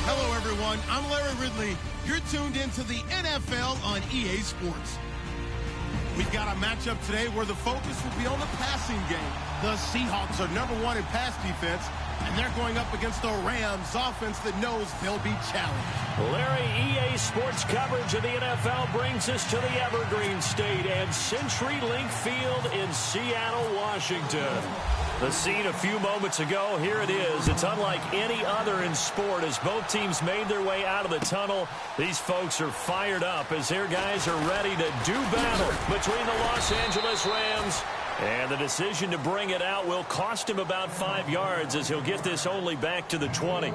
Hello, everyone. I'm Larry Ridley. You're tuned into the NFL on EA Sports. We've got a matchup today where the focus will be on the passing game. The Seahawks are #1 in pass defense, and they're going up against the Rams offense that knows they'll be challenged. Larry, EA Sports coverage of the NFL brings us to the Evergreen State and CenturyLink Field in Seattle, Washington. The scene a few moments ago, here it is. It's unlike any other in sport as both teams made their way out of the tunnel. These folks are fired up as their guys are ready to do battle between the Los Angeles Rams. And the decision to bring it out will cost him about 5 yards as he'll get this only back to the 20.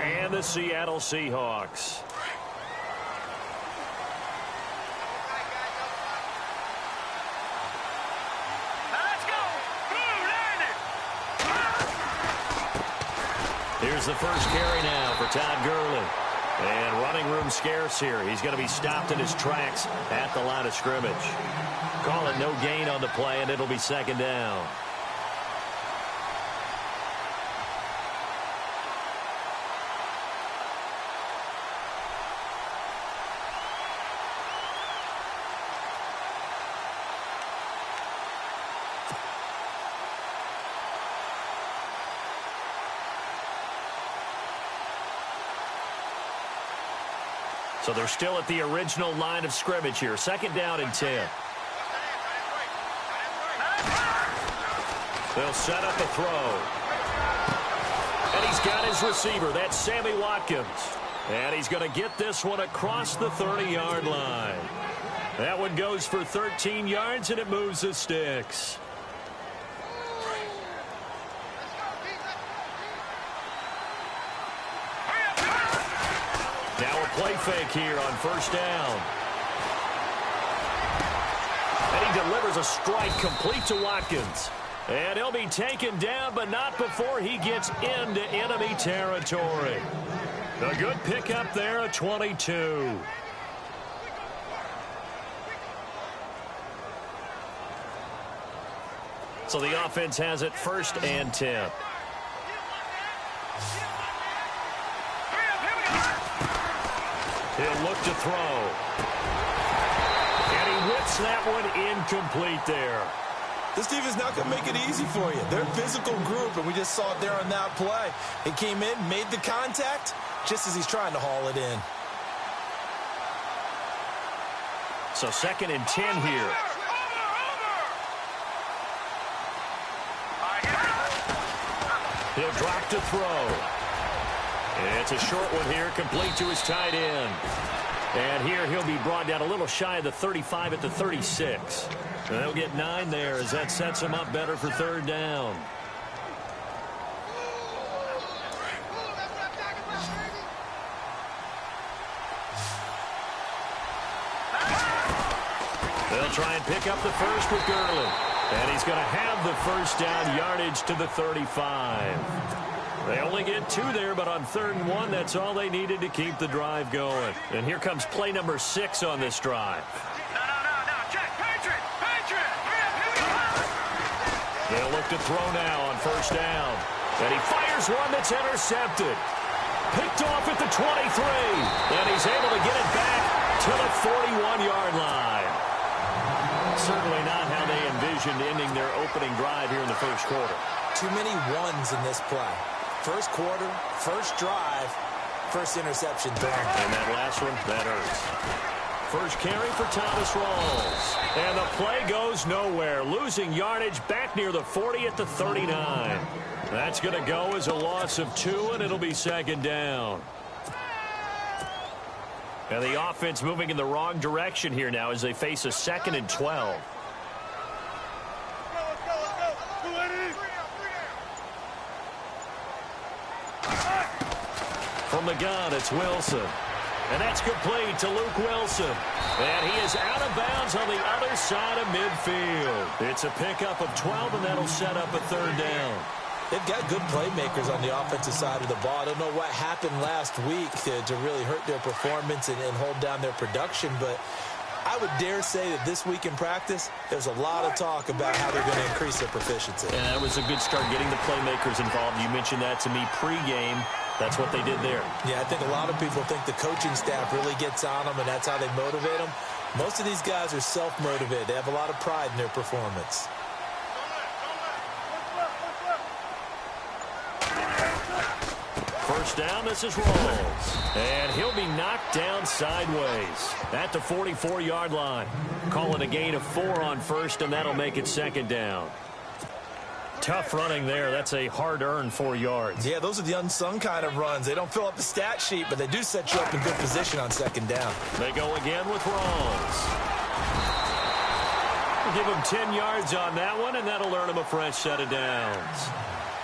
And the Seattle Seahawks. Here's the first carry now for Todd Gurley. And running room scarce here. He's going to be stopped in his tracks at the line of scrimmage. Call it no gain on the play, and it'll be second down. So they're still at the original line of scrimmage here. Second down and 10. They'll set up a throw. And he's got his receiver. That's Sammy Watkins. And he's going to get this one across the 30-yard line. That one goes for 13 yards, and it moves the sticks. Now a play fake here on first down. And he delivers a strike complete to Watkins. And he'll be taken down, but not before he gets into enemy territory. A good pickup there at 22. So the offense has it first and 10. He'll look to throw. And he whips that one incomplete there. This defense not going to make it easy for you. They're a physical group, and we just saw it there on that play. He came in, made the contact, just as he's trying to haul it in. So second and 10 here. He'll drop to throw. It's a short one here, complete to his tight end. And here he'll be brought down a little shy of the 35 at the 36. And they'll get 9 there as that sets him up better for third down. They'll try and pick up the first with Gurley. And he's going to have the first down yardage to the 35. They only get 2 there, but on 3rd and 1, that's all they needed to keep the drive going. And here comes play number 6 on this drive. They'll look to throw now on first down. And he fires one that's intercepted. Picked off at the 23. And he's able to get it back to the 41-yard line. Certainly not how they envisioned ending their opening drive here in the first quarter. Too many ones in this play. First quarter, first drive, first interception thrown. And that last one, that hurts. First carry for Thomas Rawls. And the play goes nowhere. Losing yardage back near the 40 at the 39. That's going to go as a loss of 2, and it'll be second down. And the offense moving in the wrong direction here now as they face a 2nd and 12. From the gun, it's Wilson. And that's complete to Luke Wilson. And he is out of bounds on the other side of midfield. It's a pickup of 12, and that'll set up a third down. They've got good playmakers on the offensive side of the ball. I don't know what happened last week to really hurt their performance and hold down their production, but I would dare say that this week in practice, there's a lot of talk about how they're going to increase their proficiency. And that was a good start getting the playmakers involved. You mentioned that to me pregame. That's what they did there. Yeah, I think a lot of people think the coaching staff really gets on them, and that's how they motivate them. Most of these guys are self-motivated. They have a lot of pride in their performance. First down, this is Rawls. And he'll be knocked down sideways at the 44-yard line. Calling a gain of 4 on first, and that'll make it second down. Tough running there. That's a hard-earned 4 yards. Yeah, those are the unsung kind of runs. They don't fill up the stat sheet, but they do set you up in good position on second down. They go again with Rawls. Give him 10 yards on that one, and that'll earn him a fresh set of downs.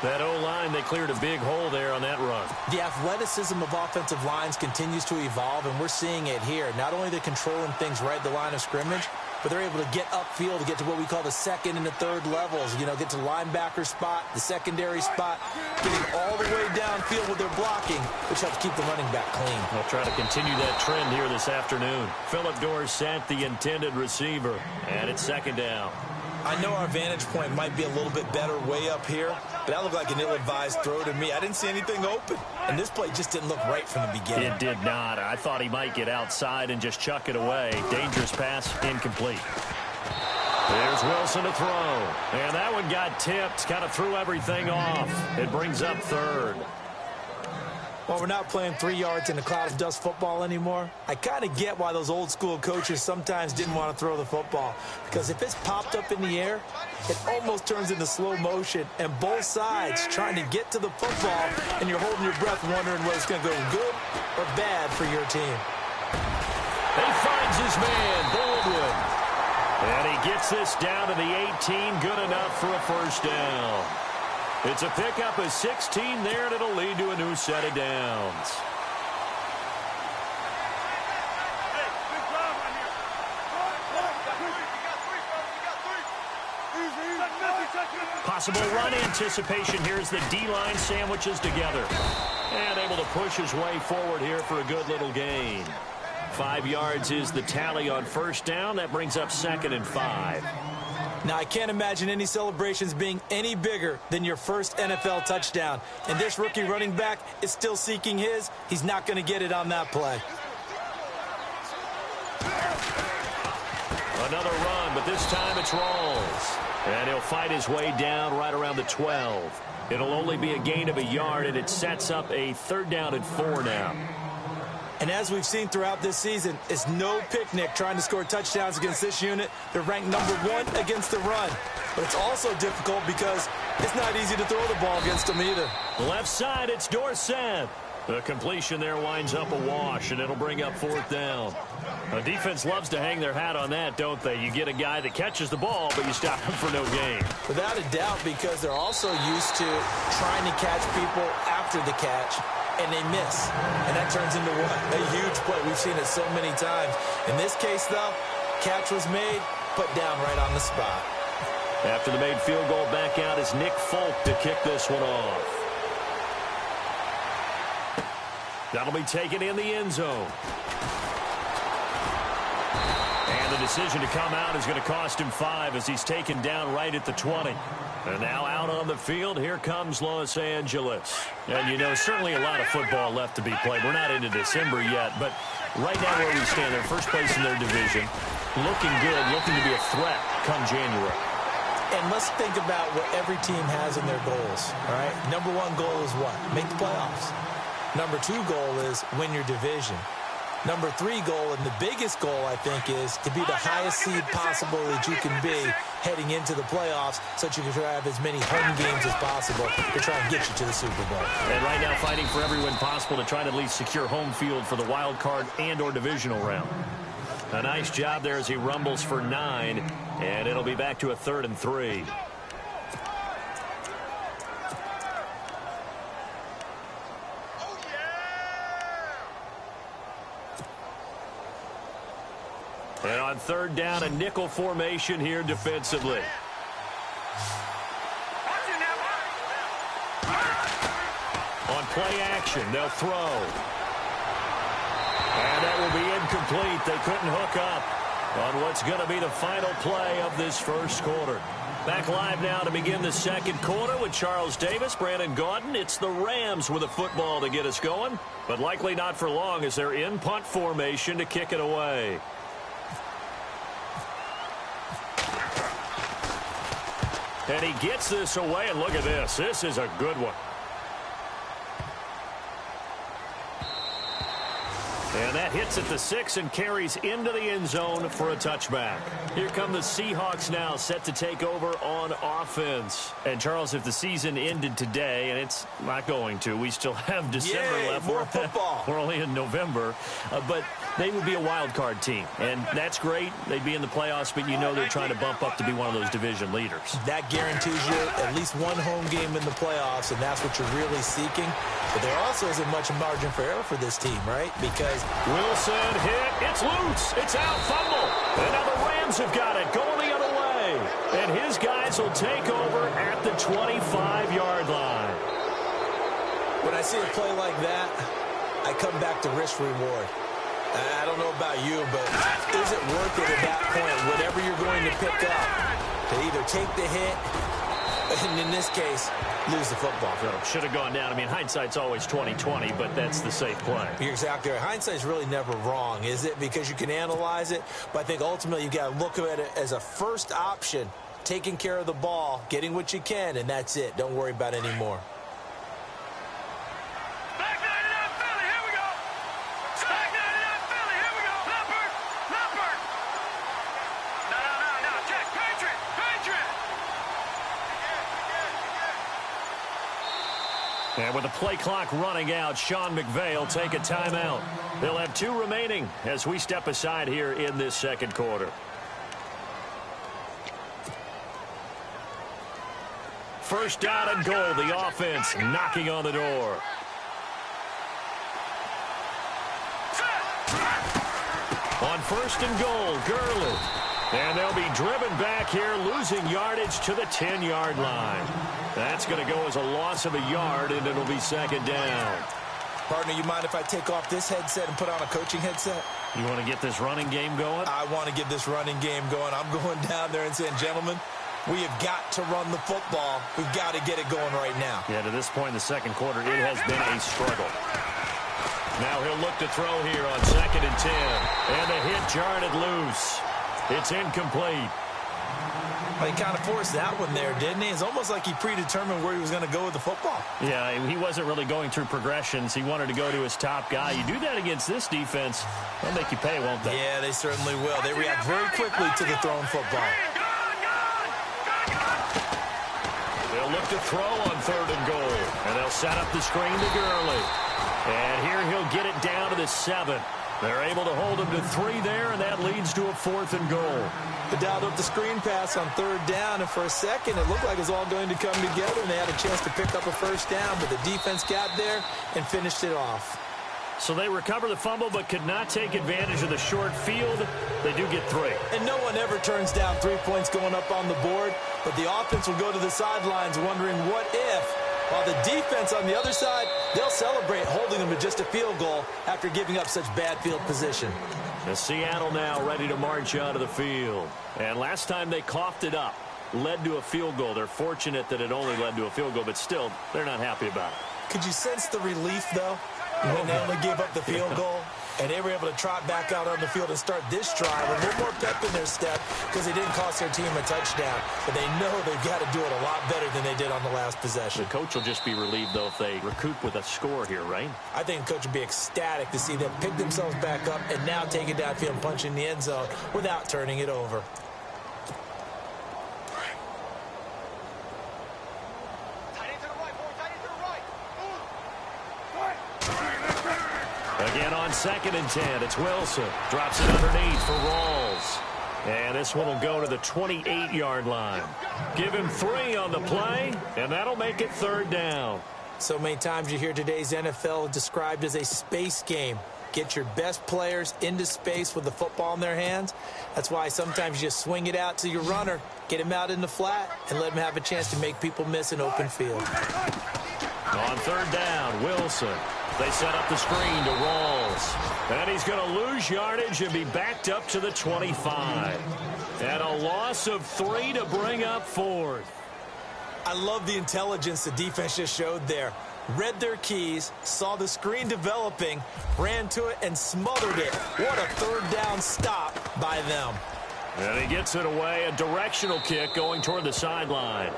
That O-line, they cleared a big hole there on that run. The athleticism of offensive lines continues to evolve, and we're seeing it here. Not only are they controlling things right at the line of scrimmage, but they're able to get upfield to get to what we call the second and the third levels. You know, get to the linebacker spot, the secondary spot, getting all the way downfield with their blocking, which helps keep the running back clean. They'll try to continue that trend here this afternoon. Phillip Dorsett, the intended receiver, and it's second down. I know our vantage point might be a little bit better way up here, but that looked like an ill-advised throw to me. I didn't see anything open, and this play just didn't look right from the beginning. It did not. I thought he might get outside and just chuck it away. Dangerous pass, incomplete. There's Wilson to throw, and that one got tipped, kind of threw everything off. It brings up third. Well, we're not playing 3 yards in a cloud of dust football anymore. I kind of get why those old school coaches sometimes didn't want to throw the football. Because if it's popped up in the air, it almost turns into slow motion. And both sides trying to get to the football, and you're holding your breath wondering whether it's going to go good or bad for your team. He finds his man, Baldwin. And he gets this down to the 18, good enough for a first down. It's a pickup of 16 there, and it'll lead to a new set of downs. Possible run anticipation here as the D-line sandwiches together. And able to push his way forward here for a good little gain. 5 yards is the tally on first down. That brings up 2nd and 5. Now, I can't imagine any celebrations being any bigger than your first NFL touchdown. And this rookie running back is still seeking his. He's not going to get it on that play. Another run, but this time it's Rawls. And he'll fight his way down right around the 12. It'll only be a gain of a yard, and it sets up a 3rd down and 4 now. And as we've seen throughout this season, it's no picnic trying to score touchdowns against this unit. They're ranked #1 against the run. But it's also difficult because it's not easy to throw the ball against them either. Left side, it's Dorsett. The completion there winds up a wash, and it'll bring up 4th down. The defense loves to hang their hat on that, don't they? You get a guy that catches the ball, but you stop him for no gain. Without a doubt, because they're also used to trying to catch people after the catch, and they miss. And that turns into what? A huge play. We've seen it so many times. In this case, though, catch was made, put down right on the spot. After the made field goal, back out is Nick Folk to kick this one off. That'll be taken in the end zone. And the decision to come out is going to cost him 5 as he's taken down right at the 20. And now out on the field, here comes Los Angeles. And, you know, certainly a lot of football left to be played. We're not into December yet, but right now where we stand, they're first place in their division. Looking good, looking to be a threat come January. And let's think about what every team has in their goals, all right? #1 goal is what? Make the playoffs. #2 goal is win your division. #3 goal, and the biggest goal, I think, is to be the highest seed possible that you can be heading into the playoffs so that you can try to have as many home games as possible to try and get you to the Super Bowl. And right now fighting for every win possible to try to at least secure home field for the wild card and or divisional round. A nice job there as he rumbles for 9, and it'll be back to a 3rd and 3. And on 3rd down, a nickel formation here defensively. On play action, they'll throw. And that will be incomplete. They couldn't hook up on what's going to be the final play of this first quarter. Back live now to begin the second quarter with Charles Davis, Brandon Gaudin. It's the Rams with a football to get us going, but likely not for long as they're in punt formation to kick it away. And he gets this away, and look at this. This is a good one. And that hits at the 6 and carries into the end zone for a touchback. Here come the Seahawks now, set to take over on offense. And, Charles, if the season ended today, and it's not going to, we still have December left. More football. We're only in November. But they would be a wild card team. And that's great. They'd be in the playoffs, but you know they're trying to bump up to be one of those division leaders. That guarantees you at least one home game in the playoffs, and that's what you're really seeking. But there also isn't much margin for error for this team, right? Because Wilson hit. It's loose. It's out. Fumble. And now the Rams have got it. Going the other way. And his guys will take over at the 25-yard line. When I see a play like that, I come back to risk-reward. I don't know about you, but is it worth it at that point, whatever you're going to pick up, to either take the hit, and in this case, lose the football? Should have gone down. I mean, hindsight's always 20/20, but that's the safe play. You're exactly right. Hindsight's really never wrong, is it? Because you can analyze it, but I think ultimately you got to look at it as a first option, taking care of the ball, getting what you can, and that's it. Don't worry about it anymore. And with the play clock running out, Sean McVay will take a timeout. They'll have 2 remaining as we step aside here in this second quarter. First down and goal. The offense knocking on the door. On first and goal, Gurley. And they'll be driven back here, losing yardage to the 10-yard line. That's going to go as a loss of a yard, and it'll be second down. Partner, you mind if I take off this headset and put on a coaching headset? You want to get this running game going? I want to get this running game going. I'm going down there and saying, gentlemen, we have got to run the football. We've got to get it going right now. Yeah, to this point in the second quarter, it has been a struggle. Now he'll look to throw here on 2nd and 10. And the hit jarred it loose. It's incomplete. Well, he kind of forced that one there, didn't he? It's almost like he predetermined where he was going to go with the football. Yeah, he wasn't really going through progressions. He wanted to go to his top guy. You do that against this defense, they'll make you pay, won't they? Yeah, they certainly will. They react very quickly to the thrown football. They'll look to throw on 3rd and goal. And they'll set up the screen to Gurley. And here he'll get it down to the 7. They're able to hold him to 3 there, and that leads to a 4th and goal. They dialed up the screen pass on 3rd down, and for a second it looked like it was all going to come together, and they had a chance to pick up a first down, but the defense got there and finished it off. So they recover the fumble but could not take advantage of the short field. They do get 3. And no one ever turns down 3 points going up on the board, but the offense will go to the sidelines wondering what if. While the defense on the other side, they'll celebrate holding them to just a field goal after giving up such bad field position. The Seattle now ready to march out of the field. And last time they coughed it up, led to a field goal. They're fortunate that it only led to a field goal, but still, they're not happy about it. Could you sense the relief, though, when they only gave up the field goal? And they were able to trot back out on the field and start this drive with a little more pep in their step because they didn't cost their team a touchdown. But they know they've got to do it a lot better than they did on the last possession. The coach will just be relieved, though, if they recoup with a score here, right? I think the coach would be ecstatic to see them pick themselves back up and now take it downfield and punch in the end zone without turning it over. Again on 2nd and 10, it's Wilson. Drops it underneath for Rawls. And this one will go to the 28-yard line. Give him 3 on the play, and that'll make it 3rd down. So many times you hear today's NFL described as a space game. Get your best players into space with the football in their hands. That's why sometimes you just swing it out to your runner, get him out in the flat, and let him have a chance to make people miss an open field. On third down, Wilson. They set up the screen to Rawls. And he's going to lose yardage and be backed up to the 25. And a loss of 3 to bring up 4th. I love the intelligence the defense just showed there. Read their keys, saw the screen developing, ran to it, and smothered it. What a third down stop by them. And he gets it away, a directional kick going toward the sideline.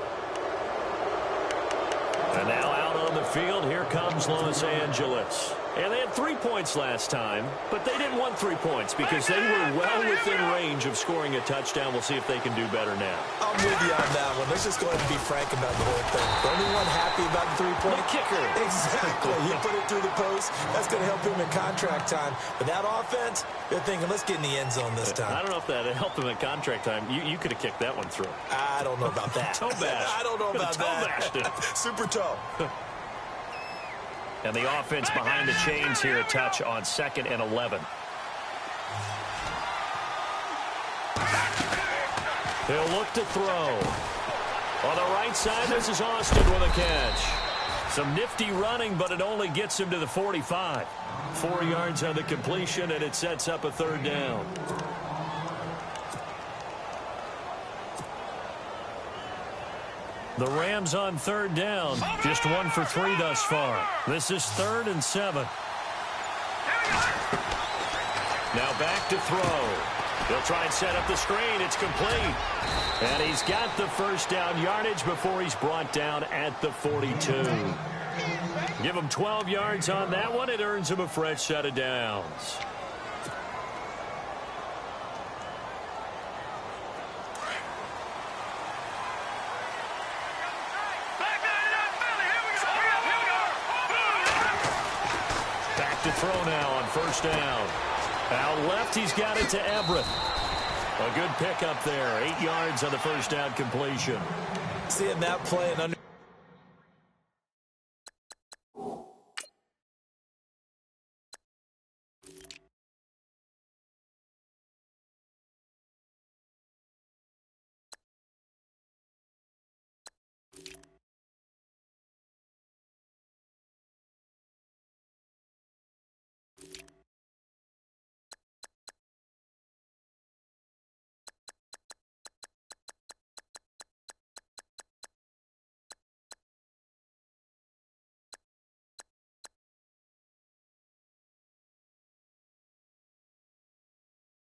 And now out on the field, here comes Los Angeles. And they had 3 points last time, but they didn't want 3 points because they were well within range of scoring a touchdown. We'll see if they can do better now. I'm with you on that one. Let's just go ahead and be frank about the whole thing. The only one happy about the 3-point? The kicker. Exactly. He put it through the post. That's going to help him in contract time. But that offense, they're thinking, let's get in the end zone this time. I don't know if that helped him in contract time. You could have kicked that one through. I don't know about that. Toe bash. I don't know about that. Toe bashed it. Super toe. And the offense behind the chains here, a touch on 2nd and 11. He'll look to throw. On the right side, this is Austin with a catch. Some nifty running, but it only gets him to the 45. 4 yards on the completion, and it sets up a third down. The Rams on third down, just 1 for 3 thus far. This is 3rd and 7. Now back to throw. He'll try and set up the screen. It's complete. And he's got the first down yardage before he's brought down at the 42. Give him 12 yards on that one. It earns him a fresh set of downs. To throw now on first down. Out left, he's got it to Everett. A good pickup there. 8 yards on the first down completion. Seeing that play and under.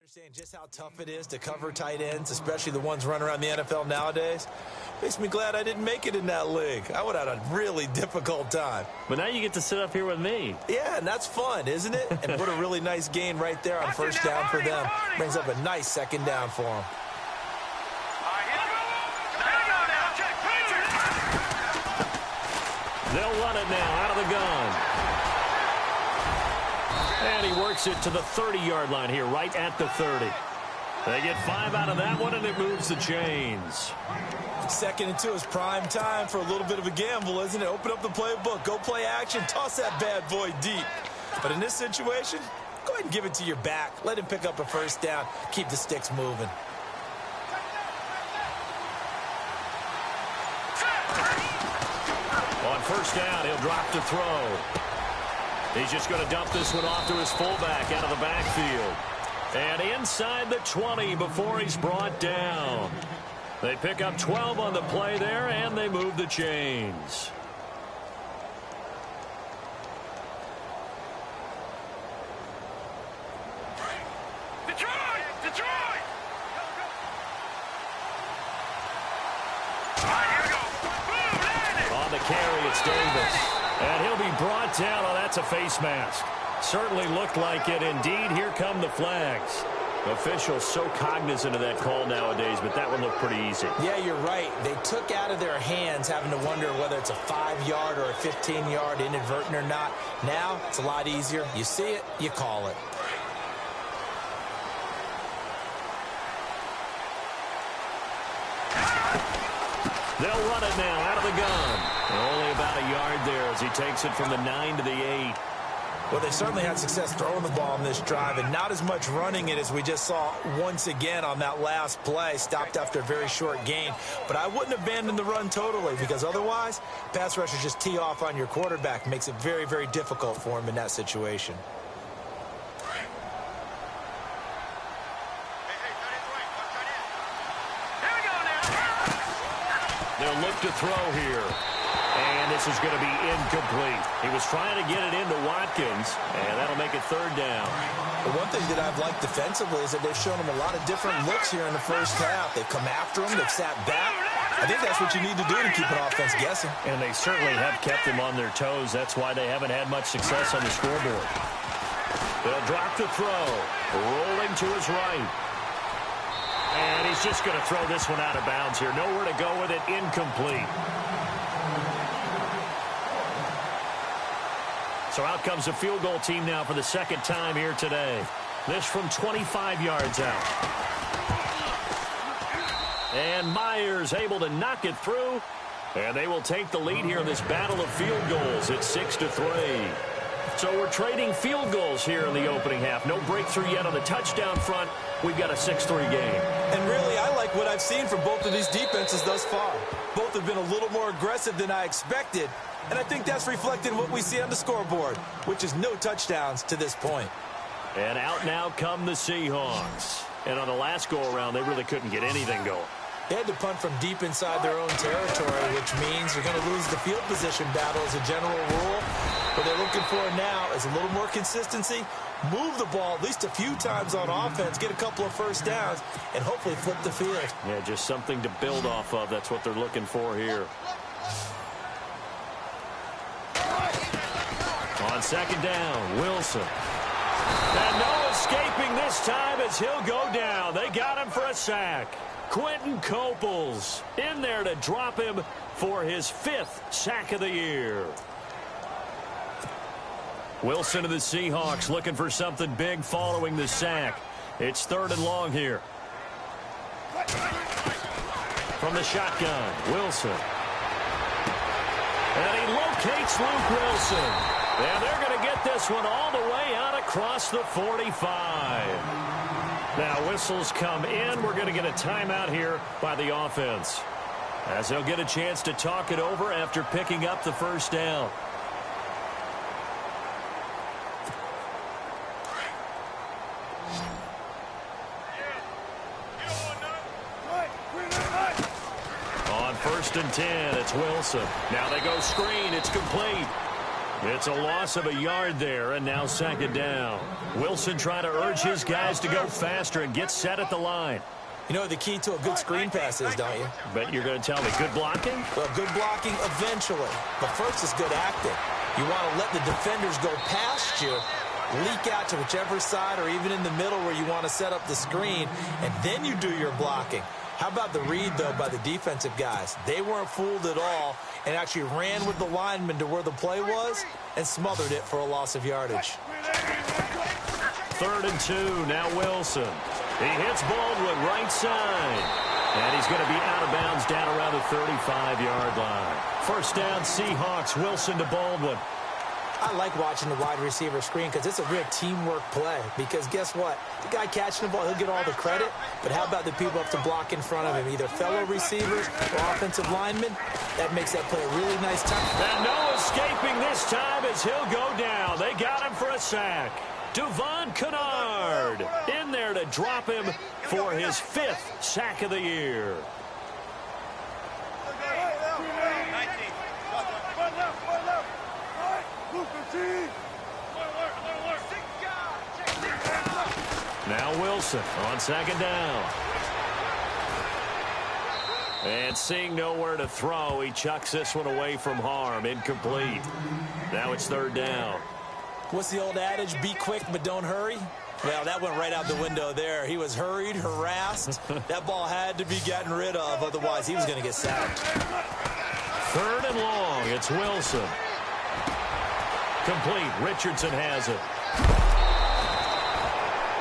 Understand just how tough it is to cover tight ends, especially the ones running around the NFL nowadays. Makes me glad I didn't make it in that league. I would have had a really difficult time. But now you get to sit up here with me. Yeah, and that's fun, isn't it? And what a really nice gain right there on first down for them. Brings up a nice second down for them. They'll run it now out of the gun. And he works it to the 30-yard line here, right at the 30. They get 5 out of that one, and it moves the chains. 2nd and 2 is prime time for a little bit of a gamble, isn't it? Open up the playbook, go play action, toss that bad boy deep. But in this situation, go ahead and give it to your back. Let him pick up a first down. Keep the sticks moving. On first down, he'll drop to throw. He's just going to dump this one off to his fullback out of the backfield. And inside the 20 before he's brought down. They pick up 12 on the play there, and they move the chains. On the carry, it's Davis. And he'll be brought down. Oh, that's a face mask. Certainly looked like it. Indeed, here come the flags. Officials so cognizant of that call nowadays, but that one looked pretty easy. Yeah, you're right. They took out of their hands having to wonder whether it's a 5-yard or a 15-yard inadvertent or not. Now, it's a lot easier. You see it, you call it. They'll run it now out of the gun. And only about a yard there as he takes it from the 9 to the 8. Well, they certainly had success throwing the ball on this drive and not as much running it as we just saw once again on that last play. Stopped after a very short gain. But I wouldn't abandon the run totally because otherwise, pass rushers just tee off on your quarterback. Makes it very, very difficult for him in that situation. They'll look to throw here. And this is going to be incomplete. He was trying to get it into Watkins, and that'll make it third down. The one thing that I've liked defensively is that they've shown him a lot of different looks here in the first half. They've come after him. They've sat back. I think that's what you need to do to keep an offense guessing. And they certainly have kept them on their toes. That's why they haven't had much success on the scoreboard. They'll drop the throw. Rolling to his right. And he's just going to throw this one out of bounds here. Nowhere to go with it. Incomplete. So out comes the field goal team now for the second time here today. This from 25 yards out. And Myers able to knock it through. And they will take the lead here in this battle of field goals. It's 6-3. So we're trading field goals here in the opening half. No breakthrough yet on the touchdown front. We've got a 6-3 game. And really, I like what I've seen from both of these defenses thus far. Both have been a little more aggressive than I expected. And I think that's reflected in what we see on the scoreboard, which is no touchdowns to this point. And out now come the Seahawks. And on the last go-around, they really couldn't get anything going. They had to punt from deep inside their own territory, which means you're going to lose the field position battle as a general rule. What they're looking for now is a little more consistency, move the ball at least a few times on offense, get a couple of first downs, and hopefully flip the field. Yeah, just something to build off of. That's what they're looking for here. On second down, Wilson. And no escaping this time as he'll go down. They got him for a sack. Quentin Coples in there to drop him for his 5th sack of the year. Wilson of the Seahawks looking for something big following the sack. It's 3rd and long here. From the shotgun, Wilson. And he locates Luke Wilson. And they're going to get this one all the way out across the 45. Now whistles come in. We're going to get a timeout here by the offense, as they'll get a chance to talk it over after picking up the first down. On 1st and 10, it's Wilson. Now they go screen. It's complete. It's a loss of a yard there, and now 2nd down. Wilson trying to urge his guys to go faster and get set at the line. You know what the key to a good screen pass is, don't you? But you're going to tell me good blocking? Well, good blocking eventually. But first is good acting. You want to let the defenders go past you, leak out to whichever side or even in the middle where you want to set up the screen, and then you do your blocking. How about the read, though, by the defensive guys? They weren't fooled at all and actually ran with the lineman to where the play was and smothered it for a loss of yardage. 3rd and 2, now Wilson. He hits Baldwin right side. And he's going to be out of bounds down around the 35-yard line. 1st down, Seahawks. Wilson to Baldwin. I like watching the wide receiver screen because it's a real teamwork play. Because guess what? The guy catching the ball, he'll get all the credit. But how about the people up to block in front of him, either fellow receivers or offensive linemen? That makes that play a really nice time. And no escaping this time as he'll go down. They got him for a sack. Devon Kennard in there to drop him for his 5th sack of the year. Now Wilson on 2nd down. And seeing nowhere to throw, he chucks this one away from harm. Incomplete. Now it's 3rd down. What's the old adage? Be quick, but don't hurry. Well, that went right out the window there. He was hurried, harassed. That ball had to be gotten rid of. Otherwise, he was going to get sacked. 3rd and long. It's Wilson. Complete. Richardson has it.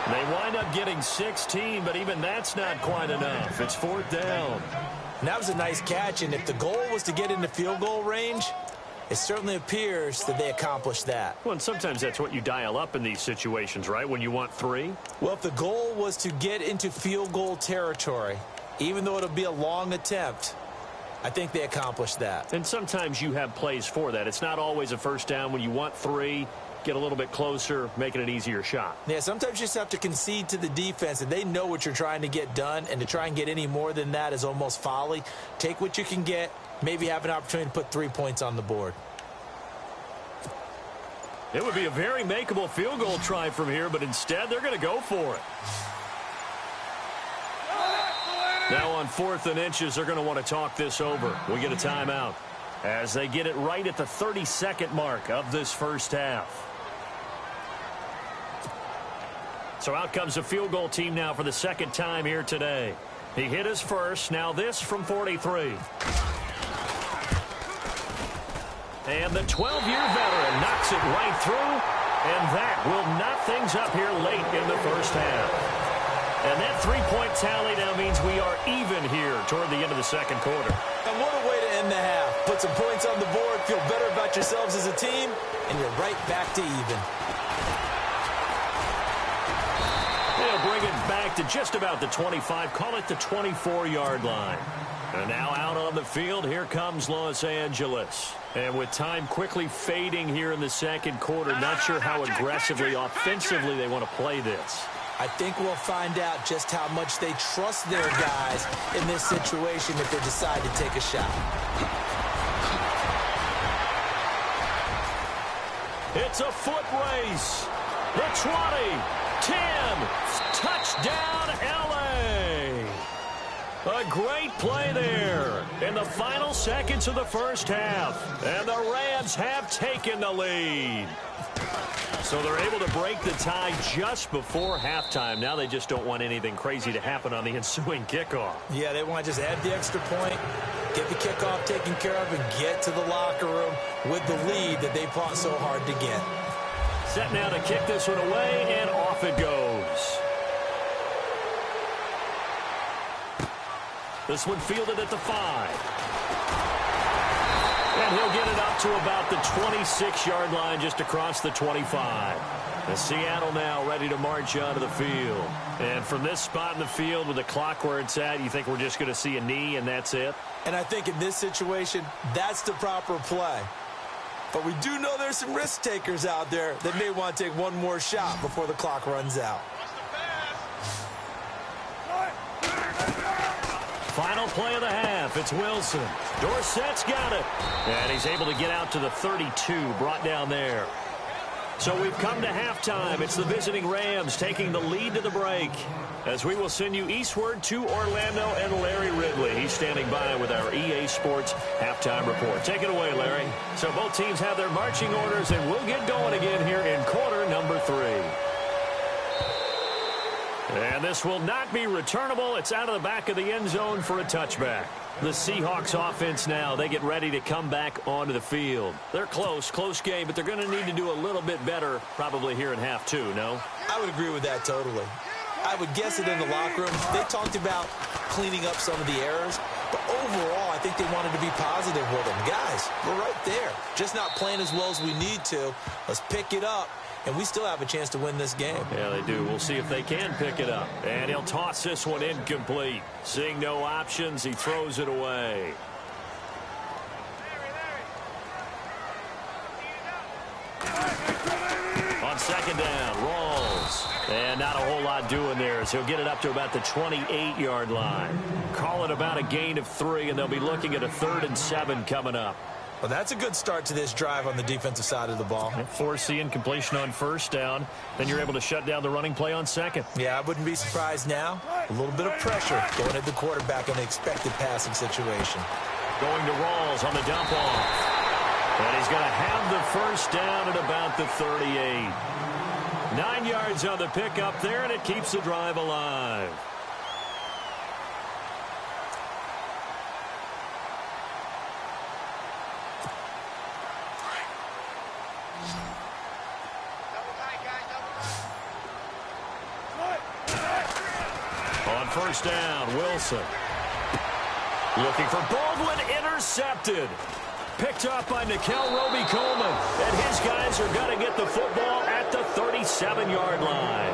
They wind up getting 16, but even that's not quite enough. It's 4th down. And that was a nice catch, and if the goal was to get into field goal range, it certainly appears that they accomplished that. Well, and sometimes that's what you dial up in these situations, right, when you want 3? Well, if the goal was to get into field goal territory, even though it'll be a long attempt, I think they accomplished that. And sometimes you have plays for that. It's not always a first down. When you want 3, get a little bit closer, making an easier shot. Yeah, sometimes you just have to concede to the defense, and they know what you're trying to get done, and to try and get any more than that is almost folly. Take what you can get, maybe have an opportunity to put 3 points on the board. It would be a very makeable field goal try from here, but instead they're going to go for it. Now on 4th and inches, they're going to want to talk this over. We get a timeout as they get it right at the 30-second mark of this first half. So out comes the field goal team now for the second time here today. He hit his first. Now this from 43. And the 12-year veteran knocks it right through. And that will knot things up here late in the first half. And that 3-point tally now means we are even here toward the end of the second quarter. And what a way to end the half. Put some points on the board, feel better about yourselves as a team, and you're right back to even. They'll bring it back to just about the 25, call it the 24-yard line. And now out on the field, here comes Los Angeles. And with time quickly fading here in the second quarter, not sure how aggressively, offensively they want to play this. I think we'll find out just how much they trust their guys in this situation if they decide to take a shot. It's a foot race. The 20, 10, touchdown L.A. A great play there in the final seconds of the first half. And the Rams have taken the lead. So they're able to break the tie just before halftime. Now they just don't want anything crazy to happen on the ensuing kickoff. Yeah, they want to just add the extra point, get the kickoff taken care of, and get to the locker room with the lead that they fought so hard to get. Set now to kick this one away, and off it goes. This one fielded at the 5. And he'll get it up to about the 26-yard line, just across the 25. And Seattle now ready to march onto the field. And from this spot in the field with the clock where it's at, you think we're just going to see a knee and that's it? And I think in this situation, that's the proper play. But we do know there's some risk takers out there that may want to take one more shot before the clock runs out. Final play of the half. It's Wilson. Dorsett's got it. And he's able to get out to the 32, brought down there. So we've come to halftime. It's the visiting Rams taking the lead to the break. As we will send you eastward to Orlando and Larry Ridley. He's standing by with our EA Sports halftime report. Take it away, Larry. So both teams have their marching orders, and we'll get going again here in quarter number 3. And this will not be returnable. It's out of the back of the end zone for a touchback. The Seahawks offense now, they get ready to come back onto the field. They're close game, but they're going to need to do a little bit better probably here in half 2, no? I would agree with that totally. I would guess that in the locker room, they talked about cleaning up some of the errors, but overall, I think they wanted to be positive with them. Guys, we're right there. Just not playing as well as we need to. Let's pick it up. And we still have a chance to win this game. Yeah, they do. We'll see if they can pick it up. And he'll toss this one incomplete. Seeing no options, he throws it away. On second down, Rawls. And not a whole lot doing there, as he'll get it up to about the 28-yard line. Call it about a gain of 3, and they'll be looking at a 3rd and 7 coming up. Well, that's a good start to this drive on the defensive side of the ball. Force the incompletion on first down. Then you're able to shut down the running play on second. Yeah, I wouldn't be surprised now. A little bit of pressure going at the quarterback in the expected passing situation. Going to Rawls on the dump off. And he's going to have the first down at about the 38. 9 yards on the pickup there, and it keeps the drive alive. On first down, Wilson. Looking for Baldwin, intercepted. picked up by Nikel Roby-Coleman. And his guys are going to get the football at the 37-yard line.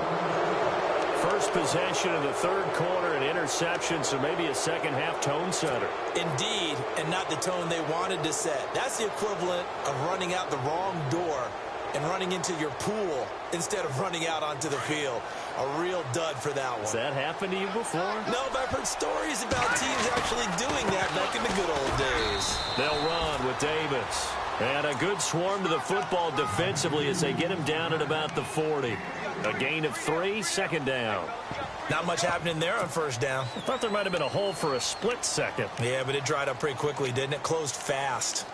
First possession of the third quarter, an interception, so maybe a second-half tone setter. Indeed, and not the tone they wanted to set. That's the equivalent of running out the wrong door and running into your pool instead of running out onto the field. A real dud for that one. Has that happened to you before? No, but I've heard stories about teams actually doing that back in the good old days. They'll run with Davis. And a good swarm to the football defensively as they get him down at about the 40. A gain of 3, second down. Not much happening there on first down. I thought there might have been a hole for a split second. Yeah, but it dried up pretty quickly, didn't it? Closed fast.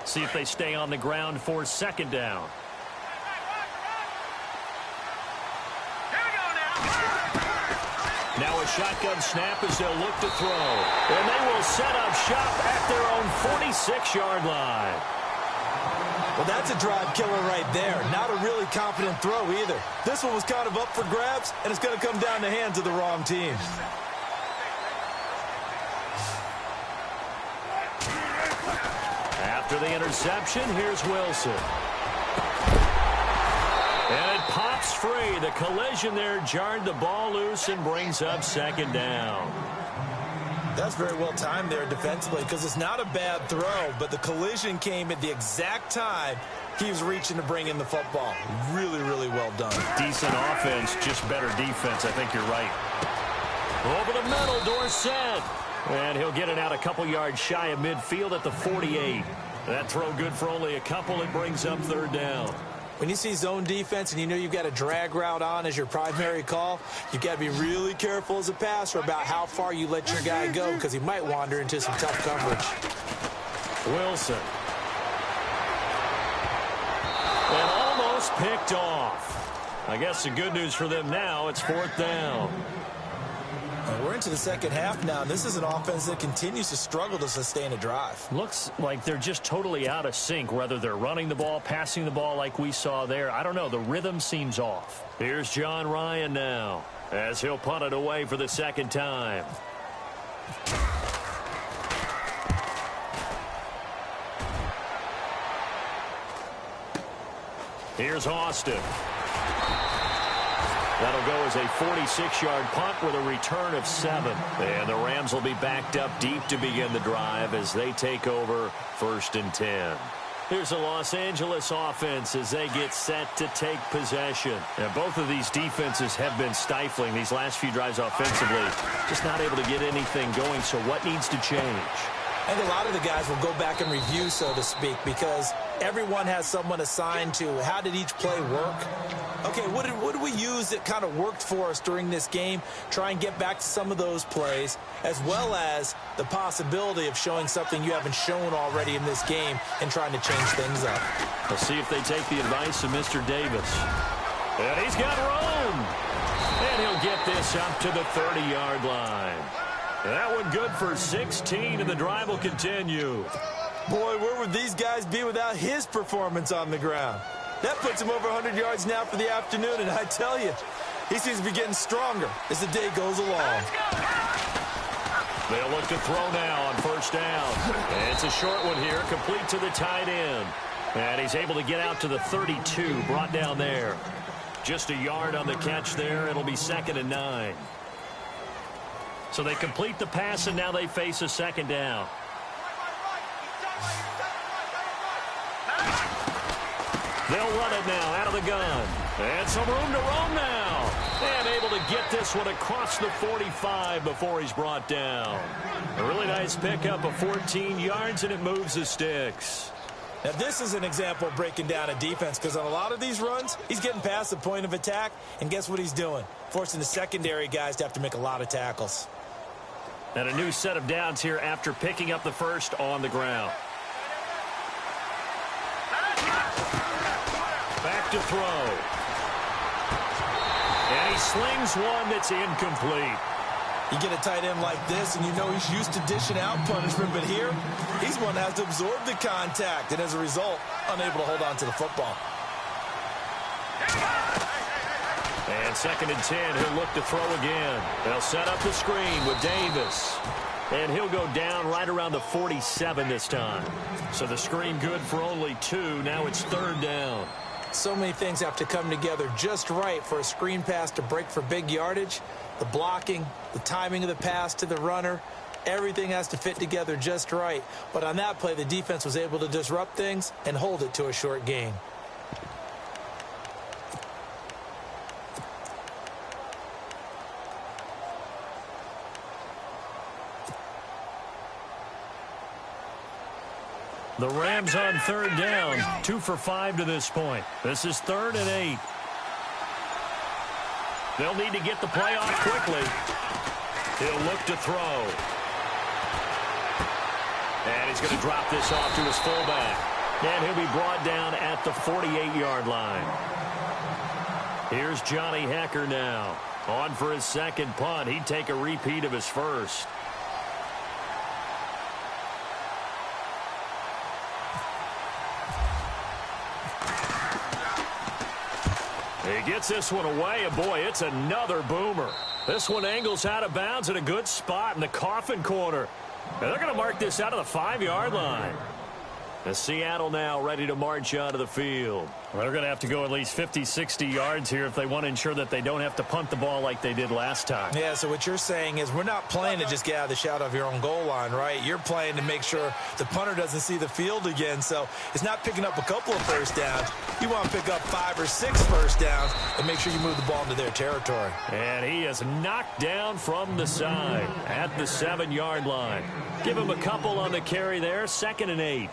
See if they stay on the ground for second down. Now a shotgun snap as they'll look to throw. And they will set up shop at their own 46-yard line. Well, that's a drive killer right there. Not a really confident throw either. This one was kind of up for grabs, and it's going to come down the hands of the wrong team. After the interception, here's Wilson. And it pops free. The collision there jarred the ball loose and brings up second down. That's very well timed there defensively because it's not a bad throw, but the collision came at the exact time he was reaching to bring in the football. Really, really well done. Decent offense, just better defense. I think you're right. Over the middle, Dorsett. And he'll get it out a couple yards shy of midfield at the 48. That throw good for only a couple. It brings up third down. When you see zone defense and you know you've got a drag route on as your primary call, you've got to be really careful as a passer about how far you let your guy go because he might wander into some tough coverage. Wilson. And almost picked off. I guess the good news for them now, it's fourth down. We're into the second half now. This is an offense that continues to struggle to sustain a drive. Looks like they're just totally out of sync, whether they're running the ball, passing the ball like we saw there. I don't know. The rhythm seems off. Here's John Ryan now as he'll punt it away for the second time. Here's Austin. That'll go as a 46-yard punt with a return of 7. And the Rams will be backed up deep to begin the drive as they take over first and 10. Here's the Los Angeles offense as they get set to take possession. And both of these defenses have been stifling these last few drives offensively. Just not able to get anything going, so what needs to change? I think a lot of the guys will go back and review, so to speak, because everyone has someone assigned to how did each play work. Okay, what did we use that kind of worked for us during this game? Try and get back to some of those plays, as well as the possibility of showing something you haven't shown already in this game and trying to change things up. We'll see if they take the advice of Mr. Davis. And he's got room. And he'll get this up to the 30-yard line. That one good for 16, and the drive will continue. Boy, where would these guys be without his performance on the ground? That puts him over 100 yards now for the afternoon, and I tell you, he seems to be getting stronger as the day goes along. They'll look to throw now on first down. And it's a short one here, complete to the tight end. And he's able to get out to the 32, brought down there. Just a yard on the catch there. It'll be 2nd and 9. So they complete the pass, and now they face a second down. They'll run it now out of the gun. And some room to roam now. And able to get this one across the 45 before he's brought down. A really nice pickup of 14 yards, and it moves the sticks. Now, this is an example of breaking down a defense because on a lot of these runs, he's getting past the point of attack, and guess what he's doing? Forcing the secondary guys to have to make a lot of tackles. And a new set of downs here after picking up the first on the ground. Back to throw. And he slings one that's incomplete. You get a tight end like this, and you know he's used to dishing out punishment, but here, he's one that has to absorb the contact, and as a result, unable to hold on to the football. And 2nd and 10, he'll look to throw again. They'll set up the screen with Davis. And he'll go down right around the 47 this time. So the screen good for only 2. Now it's 3rd down. So many things have to come together just right for a screen pass to break for big yardage. The blocking, the timing of the pass to the runner, everything has to fit together just right. But on that play, the defense was able to disrupt things and hold it to a short gain. The Rams on 3rd down, 2 for 5 to this point. This is 3rd and 8. They'll need to get the play off quickly. He'll look to throw. And he's going to drop this off to his fullback. And he'll be brought down at the 48-yard line. Here's Johnny Hecker now. On for his 2nd punt. He'd take a repeat of his first. He gets this one away, and boy, it's another boomer. This one angles out of bounds at a good spot in the coffin corner. And they're going to mark this out of the 5-yard line. And Seattle now ready to march onto the field. Well, they're going to have to go at least 50, 60 yards here if they want to ensure that they don't have to punt the ball like they did last time. Yeah, so what you're saying is we're not playing to just get out of the shadow of your own goal line, right? You're playing to make sure the punter doesn't see the field again. So it's not picking up a couple of first downs. You want to pick up 5 or 6 first downs and make sure you move the ball into their territory. And he is knocked down from the side at the 7-yard line. Give him a couple on the carry there, 2nd and 8.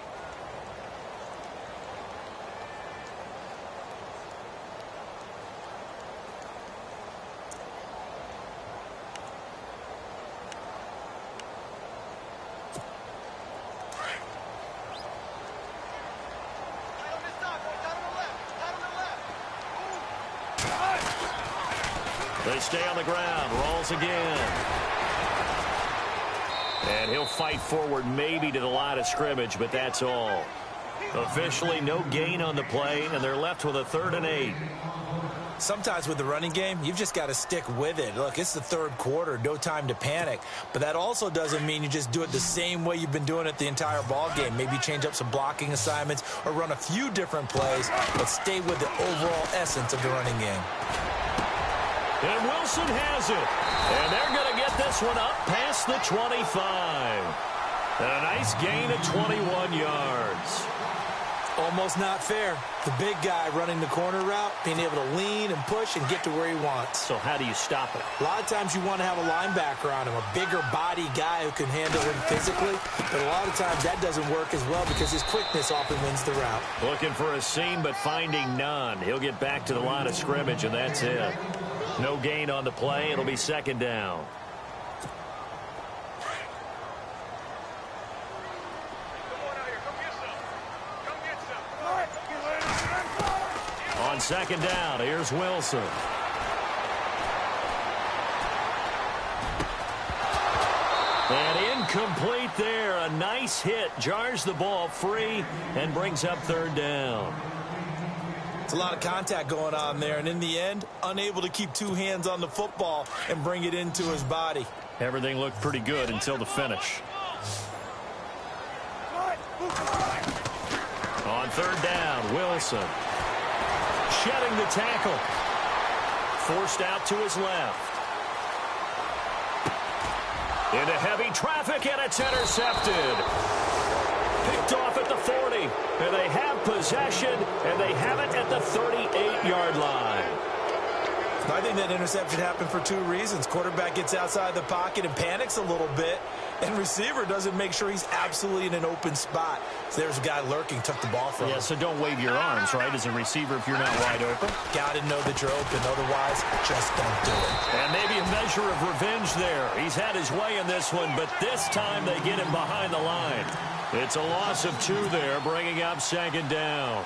They stay on the ground. Rolls again. And he'll fight forward maybe to the line of scrimmage, but that's all. Officially no gain on the play, and they're left with a 3rd and 8. Sometimes with the running game, you've just got to stick with it. Look, it's the 3rd quarter, no time to panic. But that also doesn't mean you just do it the same way you've been doing it the entire ball game. Maybe change up some blocking assignments or run a few different plays, but stay with the overall essence of the running game. And Wilson has it. And they're going to get this one up past the 25. And a nice gain of 21 yards. Almost not fair. The big guy running the corner route, being able to lean and push and get to where he wants. So how do you stop it? A lot of times you want to have a linebacker on him, a bigger body guy who can handle him physically. But a lot of times that doesn't work as well because his quickness often wins the route. Looking for a seam but finding none. He'll get back to the line of scrimmage, and that's it. No gain on the play. It'll be 2nd down. On 2nd down, here's Wilson. And incomplete there. A nice hit. Jars the ball free and brings up 3rd down. It's a lot of contact going on there, and in the end, unable to keep 2 hands on the football and bring it into his body. Everything looked pretty good until the finish. On 3rd down, Wilson. Shedding the tackle. Forced out to his left. Into heavy traffic, and it's intercepted. Picked off at the 40. And they have possession, and they have it at the 38-yard line. I think that interception happened for 2 reasons. Quarterback gets outside the pocket and panics a little bit, and receiver doesn't make sure he's absolutely in an open spot. So there's a guy lurking, took the ball from him. Yeah, so don't wave your arms, right, as a receiver if you're not wide open. Got to know that you're open. Otherwise, just don't do it. And maybe a measure of revenge there. He's had his way in this one, but this time they get him behind the line. It's a loss of 2 there, bringing up 2nd down.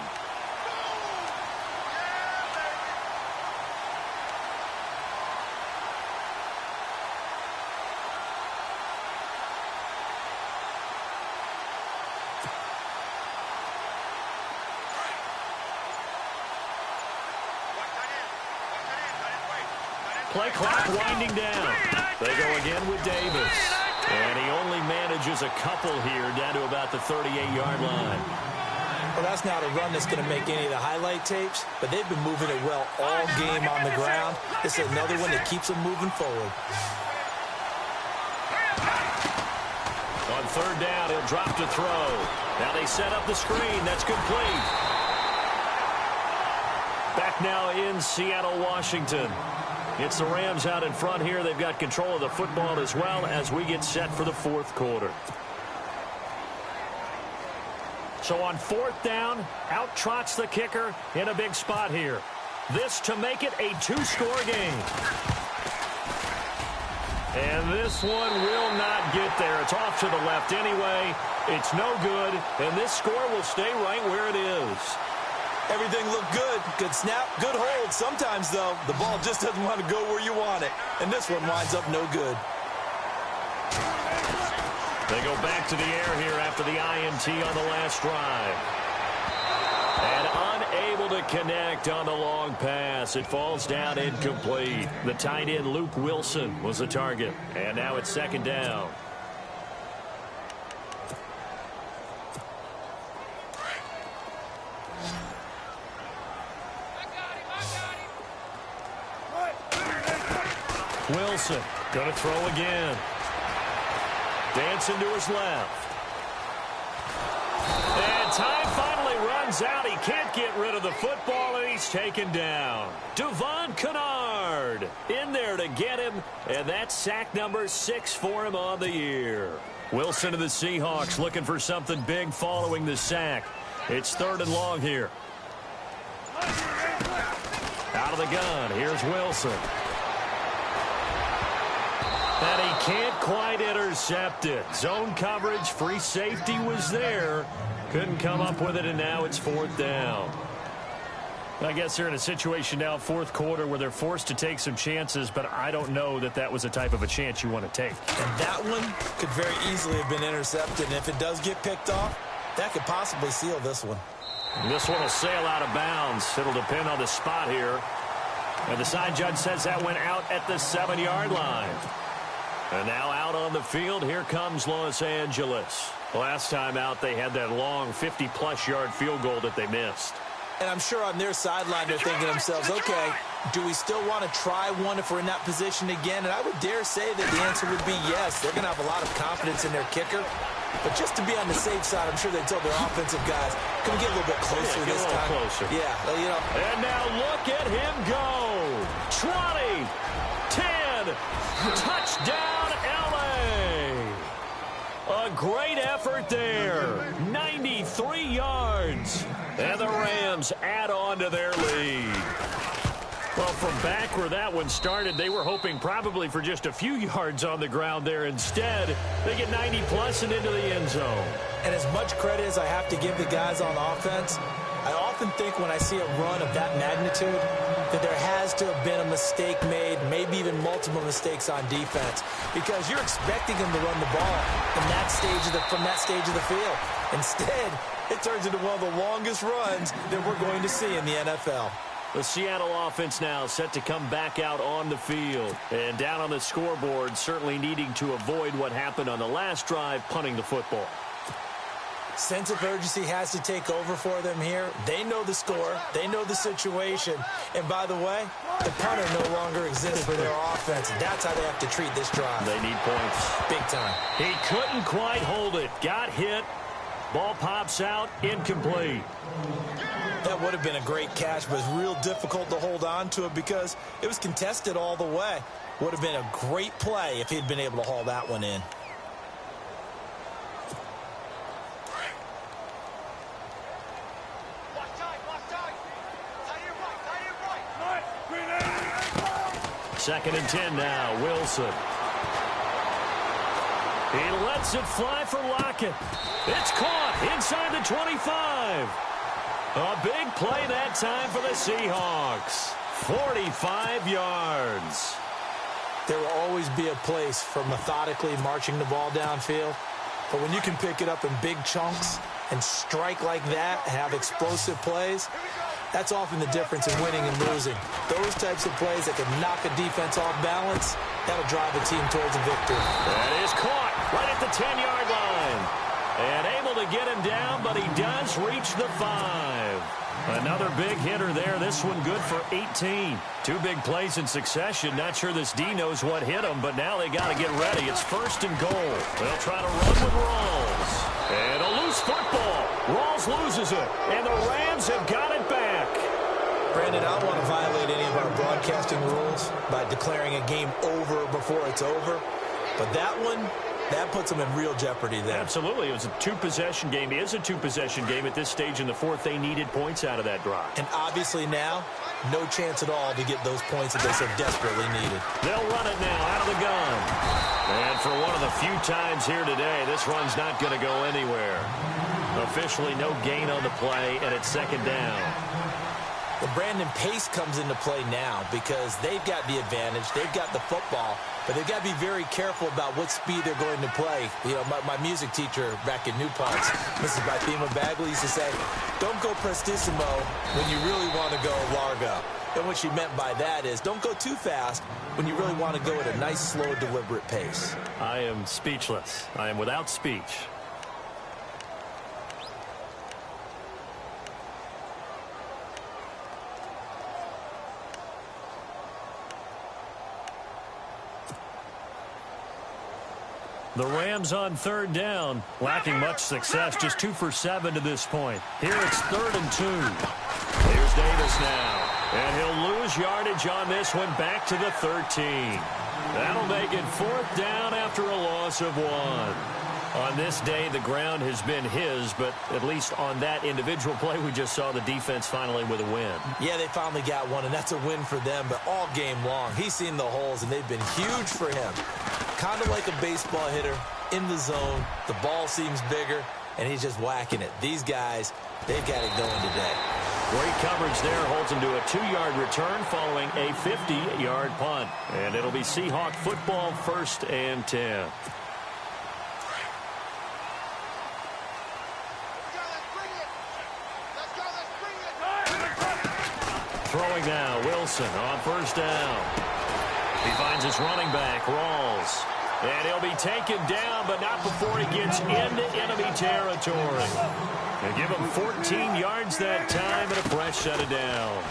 Play clock winding down. They go again with Davis. And he only manages a couple here down to about the 38-yard line. Well, that's not a run that's going to make any of the highlight tapes, but they've been moving it well all game on the ground. This is another one that keeps them moving forward. On third down, he'll drop to throw. Now they set up the screen. That's complete. Back now in Seattle, Washington. It's the Rams out in front here. They've got control of the football as well as we get set for the fourth quarter. So on fourth down, out trots the kicker in a big spot here. This to make it a two-score game. And this one will not get there. It's off to the left anyway. It's no good, and this score will stay right where it is. Everything looked good. Good snap, good hold. Sometimes, though, the ball just doesn't want to go where you want it. And this one winds up no good. They go back to the air here after the INT on the last drive. And unable to connect on the long pass. It falls down incomplete. The tight end, Luke Wilson, was the target. And now it's second down. Wilson going to throw again. Dancing to his left. And time finally runs out. He can't get rid of the football, and he's taken down. Devon Kennard in there to get him, and that's sack number 6 for him on the year. Wilson of the Seahawks looking for something big following the sack. It's third and long here. Out of the gun, here's Wilson. And he can't quite intercept it. Zone coverage, free safety was there. Couldn't come up with it, and now it's fourth down. I guess they're in a situation now, fourth quarter, where they're forced to take some chances, but I don't know that that was the type of a chance you want to take. And that one could very easily have been intercepted, and if it does get picked off, that could possibly seal this one. This one will sail out of bounds. It'll depend on the spot here. And the side judge says that went out at the 7-yard line. And now out on the field, here comes Los Angeles. Last time out, they had that long 50-plus yard field goal that they missed. And I'm sure on their sideline, they're thinking to themselves, okay, do we still want to try one if we're in that position again? And I would dare say that the answer would be yes. They're going to have a lot of confidence in their kicker. But just to be on the safe side, I'm sure they told their offensive guys, can we get a little bit closer this time? Closer. Yeah, you know. And now look at him go. 20, 10, touchdown, L.A. A great effort there. 93 yards. And the Rams add on to their lead. Well, from back where that one started, they were hoping probably for just a few yards on the ground there. Instead, they get 90-plus and into the end zone. And as much credit as I have to give the guys on offense, I often think when I see a run of that magnitude that there has to have been a mistake made, maybe even multiple mistakes on defense, because you're expecting them to run the ball from that stage of the field. Instead, it turns into one of the longest runs that we're going to see in the NFL. The Seattle offense now set to come back out on the field. And down on the scoreboard, certainly needing to avoid what happened on the last drive, punting the football. Sense of urgency has to take over for them here. They know the score. They know the situation. And by the way, the punter no longer exists for their offense. That's how they have to treat this drive. They need points. Big time. He couldn't quite hold it. Got hit. Ball pops out. Incomplete. That would have been a great catch, but it's real difficult to hold on to it because it was contested all the way. Would have been a great play if he'd been able to haul that one in. Second and 10 now. Wilson. He lets it fly for Lockett. It's caught inside the 25. A big play that time for the Seahawks. 45 yards. There will always be a place for methodically marching the ball downfield. But when you can pick it up in big chunks and strike like that and have explosive plays, That's often the difference in winning and losing. Those types of plays that can knock a defense off balance, that'll drive a team towards a victory. That is caught right at the 10-yard line. And able to get him down, but he does reach the 5. Another big hitter there. This one good for 18. 2 big plays in succession. Not sure this D knows what hit him, but now they got to get ready. It's 1st and goal. They'll try to run with Rawls. And a loose football. Rawls loses it, and the Rams have got it back. Brandon, I don't want to violate any of our broadcasting rules by declaring a game over before it's over, but that one, that puts them in real jeopardy there. Absolutely. It was a 2-possession game. It is a 2-possession game at this stage in the 4th. They needed points out of that drive. And obviously now, no chance at all to get those points that they so desperately needed. They'll run it now out of the gun. And for one of the few times here today, this run's not going to go anywhere. Officially no gain on the play, and it's 2nd down. Well, Brandon, pace comes into play now because they've got the advantage. They've got the football, but they've got to be very careful about what speed they're going to play. You know, my music teacher back in New Paltz, Mrs. Bithema Bagley, used to say, don't go prestissimo when you really want to go largo. And what she meant by that is don't go too fast when you really want to go at a nice, slow, deliberate pace. I am speechless. I am without speech. The Rams on 3rd down, lacking much success, just 2 for 7 to this point. Here it's 3rd and 2. Here's Davis now, and he'll lose yardage on this one back to the 13. That'll make it 4th down after a loss of 1. On this day, the ground has been his, but at least on that individual play, we just saw the defense finally with a win. Yeah, they finally got one, and that's a win for them, but all game long, he's seen the holes, and they've been huge for him. Kind of like a baseball hitter in the zone. The ball seems bigger, and he's just whacking it. These guys, they've got it going today. Great coverage there. Holds him to a 2-yard return following a 50-yard punt. And it'll be Seahawk football, 1st and 10. Throwing now, Wilson on 1st down. He finds his running back, Rawls. And he'll be taken down, but not before he gets into enemy territory. And give him 14 yards that time and a fresh set of downs.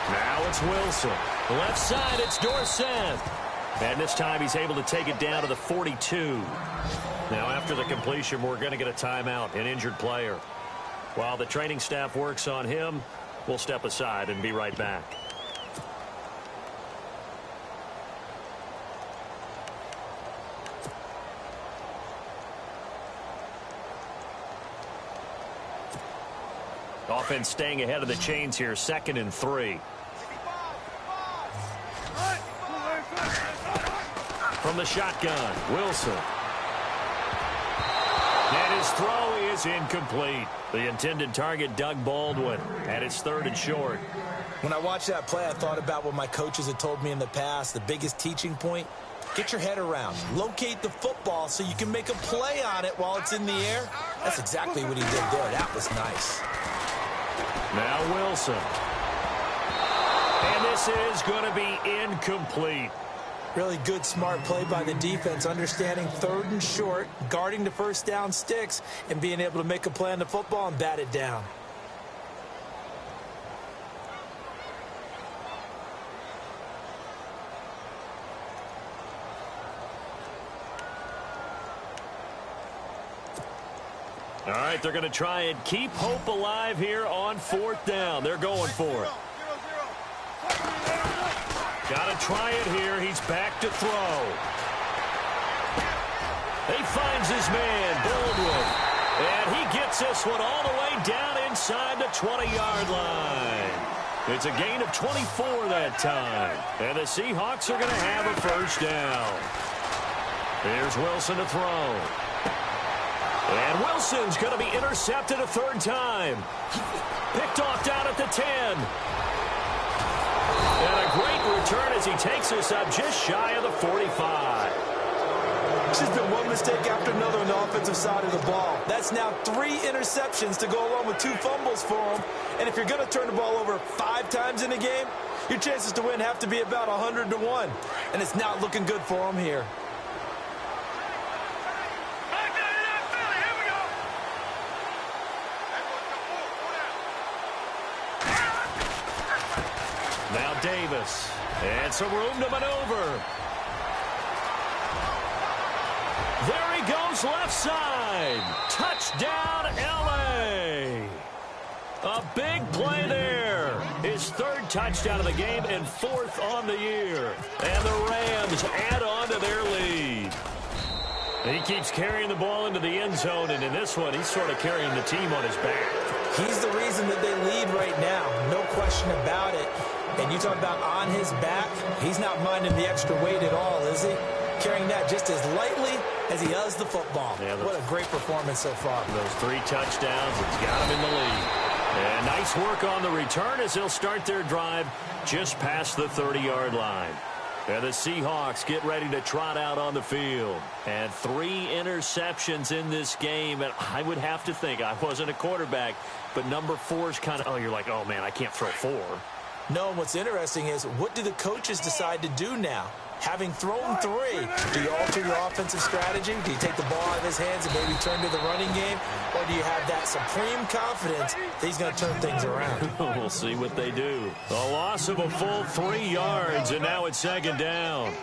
Now it's Wilson. Left side, it's Dorsett. And this time he's able to take it down to the 42. Now after the completion, we're going to get a timeout, an injured player. While the training staff works on him, we'll step aside and be right back. Offense staying ahead of the chains here, 2nd and 3. From the shotgun, Wilson. And his throw is incomplete. The intended target, Doug Baldwin, and it's 3rd and short. When I watched that play, I thought about what my coaches had told me in the past. The biggest teaching point, get your head around. Locate the football so you can make a play on it while it's in the air. That's exactly what he did there. That was nice. Now Wilson. And this is going to be incomplete. Really good, smart play by the defense, understanding 3rd and short, guarding the 1st down sticks, and being able to make a play on the football and bat it down. All right, they're going to try and keep hope alive here on 4th down. They're going for it. Got to try it here. He's back to throw. He finds his man, Baldwin. And he gets this one all the way down inside the 20-yard line. It's a gain of 24 that time. And the Seahawks are going to have a 1st down. Here's Wilson to throw. And Wilson's going to be intercepted a 3rd time. Picked off down at the 10. And a great return as he takes us up just shy of the 45. It's just been one mistake after another on the offensive side of the ball. That's now 3 interceptions to go along with 2 fumbles for him. And if you're going to turn the ball over 5 times in a game, your chances to win have to be about 100 to 1. And it's not looking good for him here. Now Davis. And some room to maneuver. There he goes left side. Touchdown, L.A. A big play there. His 3rd touchdown of the game and 4th on the year. And the Rams add on to their lead. He keeps carrying the ball into the end zone, and in this one, he's sort of carrying the team on his back. He's the reason that they lead right now. No question about it. And you talk about on his back, he's not minding the extra weight at all, is he? Carrying that just as lightly as he does the football. Yeah, what a great performance so far. Those 3 touchdowns, it's got him in the lead. And nice work on the return as they'll start their drive just past the 30-yard line. And the Seahawks get ready to trot out on the field. And 3 interceptions in this game. And I would have to think, I wasn't a quarterback, but number 4's kind of, you're like, oh, man, I can't throw 4. No, what's interesting is what do the coaches decide to do now? Having thrown 3, do you alter your offensive strategy? Do you take the ball out of his hands and maybe turn to the running game? Or do you have that supreme confidence that he's going to turn things around? We'll see what they do. A loss of a full 3 yards, and now it's 2nd down.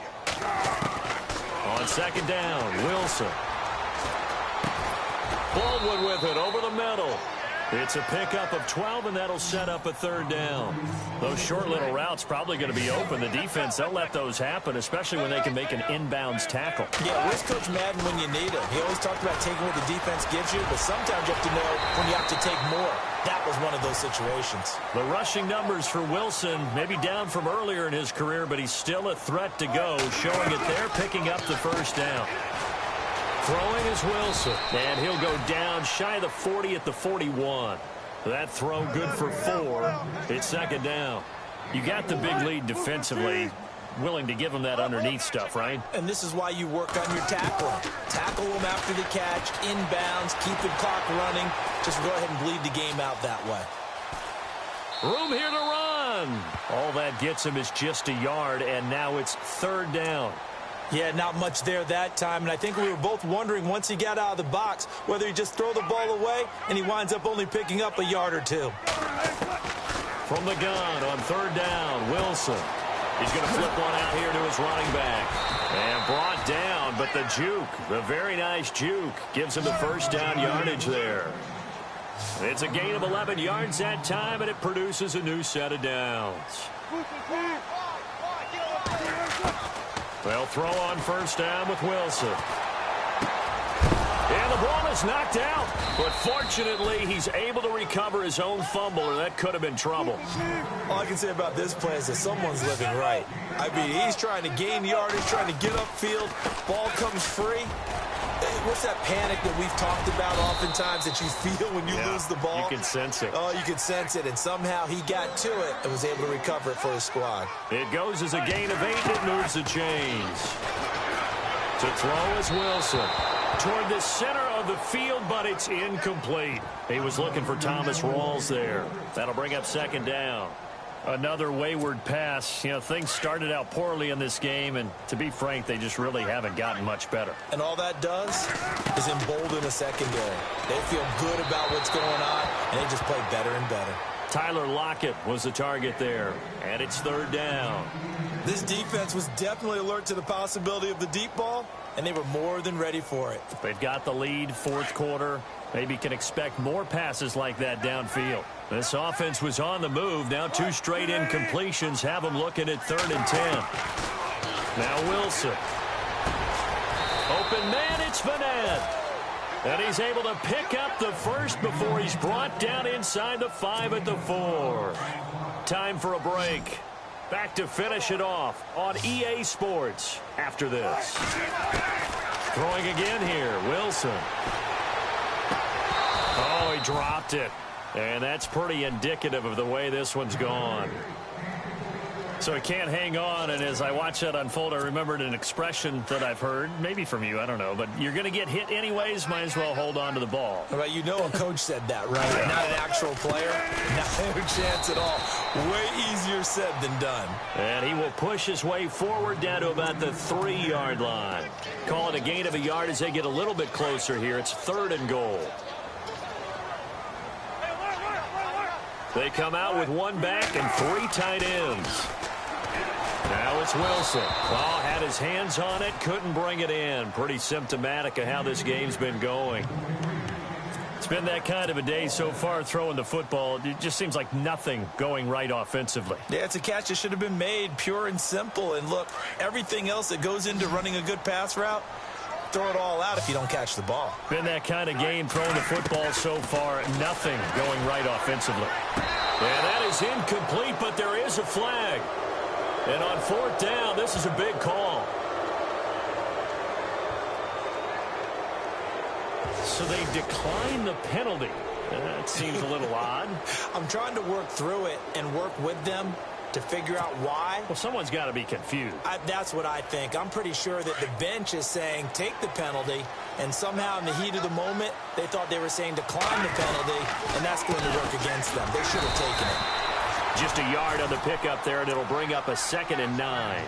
On 2nd down, Wilson. Baldwin with it over the middle. It's a pickup of 12, and that'll set up a 3rd down. Those short little routes probably going to be open. The defense, they'll let those happen, especially when they can make an inbounds tackle. Yeah, where's Coach Madden when you need him? He always talked about taking what the defense gives you, but sometimes you have to know when you have to take more. That was one of those situations. The rushing numbers for Wilson, maybe down from earlier in his career, but he's still a threat to go, showing it there, picking up the 1st down. Throwing is Wilson, and he'll go down shy of the 40 at the 41. That throw good for 4. It's 2nd down. You got the big lead defensively, willing to give him that underneath stuff, right? And this is why you work on your tackling. Tackle him after the catch, inbounds, keep the clock running. Just go ahead and bleed the game out that way. Room here to run. All that gets him is just a yard, and now it's 3rd down. Yeah, not much there that time, and I think we were both wondering once he got out of the box whether he just throw the ball away and he winds up only picking up a yard or 2. From the gun on 3rd down, Wilson. He's going to flip one out here to his running back. And brought down, but the juke, the very nice juke, gives him the 1st down yardage there. It's a gain of 11 yards that time, and it produces a new set of downs. They'll throw on 1st down with Wilson. And the ball is knocked out. But fortunately, he's able to recover his own fumble, or that could have been trouble. All I can say about this play is that someone's living right. I mean, he's trying to gain yardage, trying to get upfield. Ball comes free. What's that panic that we've talked about oftentimes that you feel when you lose the ball? You can sense it. Oh, you can sense it. And somehow he got to it and was able to recover it for his squad. It goes as a gain of 8, and it moves the chains. To throw is Wilson. Toward the center of the field, but it's incomplete. He was looking for Thomas Rawls there. That'll bring up 2nd down. Another wayward pass. You know, things started out poorly in this game, and to be frank, they just really haven't gotten much better. And all that does is embolden a secondary. They feel good about what's going on, and they just play better and better. Tyler Lockett was the target there, and it's 3rd down. This defense was definitely alert to the possibility of the deep ball, and they were more than ready for it. They've got the lead, 4th quarter. Maybe can expect more passes like that downfield. This offense was on the move. Now 2 straight incompletions have them looking at 3rd and 10. Now Wilson. Open man, it's Vanette. And he's able to pick up the 1st before he's brought down inside the 5 at the 4. Time for a break. Back to finish it off on EA Sports after this. Throwing again here, Wilson. Oh, he dropped it. And that's pretty indicative of the way this one's gone. So he can't hang on, and as I watch that unfold, I remembered an expression that I've heard, maybe from you, I don't know, but you're going to get hit anyways, might as well hold on to the ball. Right, you know a coach said that, right? Yeah. Not an actual player. Not a chance at all. Way easier said than done. And he will push his way forward down to about the 3-yard line. Call it a gain of a yard as they get a little bit closer here. It's 3rd and goal. They come out with 1 back and 3 tight ends. Now it's Wilson. Oh, had his hands on it, couldn't bring it in. Pretty symptomatic of how this game's been going. It's been that kind of a day so far throwing the football. It just seems like nothing going right offensively. Yeah, it's a catch that should have been made, pure and simple. And look, everything else that goes into running a good pass route, throw it all out if you don't catch the ball. Been that kind of game throwing the football so far. Nothing going right offensively. And that is incomplete, but there is a flag. And on 4th down, this is a big call. So they decline the penalty. That seems a little odd. I'm trying to work through it and work with them to figure out why. Well, someone's got to be confused. That's what I think. I'm pretty sure that the bench is saying take the penalty, and somehow in the heat of the moment, they thought they were saying decline the penalty, and that's going to work against them. They should have taken it. Just a yard on the pickup there, and it'll bring up a 2nd and 9.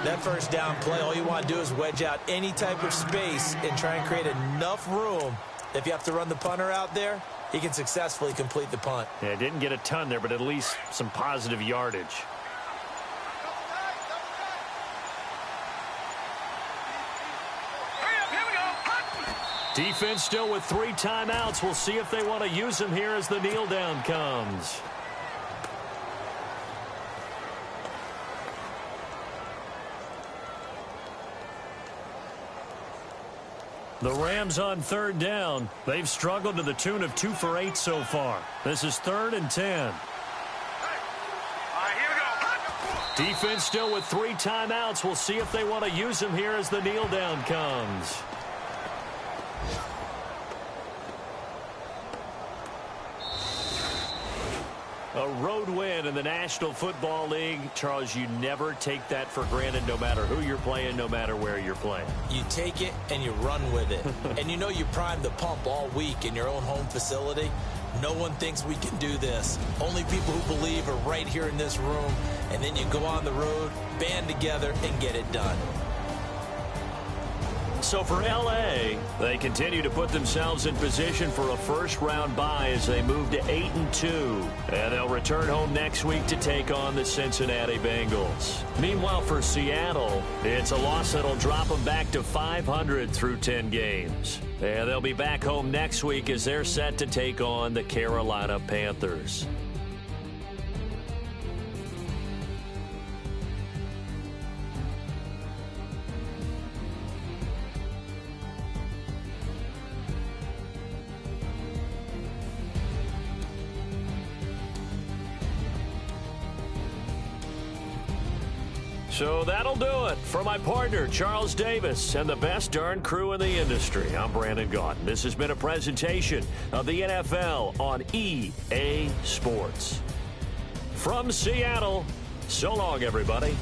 That first down play, all you want to do is wedge out any type of space and try and create enough room. If you have to run the punter out there, he can successfully complete the punt. Yeah, didn't get a ton there, but at least some positive yardage. Defense still with 3 timeouts. We'll see if they want to use them here as the kneel down comes. The Rams on 3rd down. They've struggled to the tune of 2 for 8 so far. This is 3rd and 10. Defense still with 3 timeouts. We'll see if they want to use them here as the kneel down comes. A road win in the National Football League. Charles, you never take that for granted no matter who you're playing, no matter where you're playing. You take it and you run with it. And you know you primed the pump all week in your own home facility. No one thinks we can do this. Only people who believe are right here in this room. And then you go on the road, band together, and get it done. So for L.A., they continue to put themselves in position for a first-round bye as they move to 8-2. And they'll return home next week to take on the Cincinnati Bengals. Meanwhile, for Seattle, it's a loss that'll drop them back to 500 through 10 games. And they'll be back home next week as they're set to take on the Carolina Panthers. So that'll do it for my partner, Charles Davis, and the best darn crew in the industry. I'm Brandon Gaudin. This has been a presentation of the NFL on EA Sports. From Seattle, so long, everybody.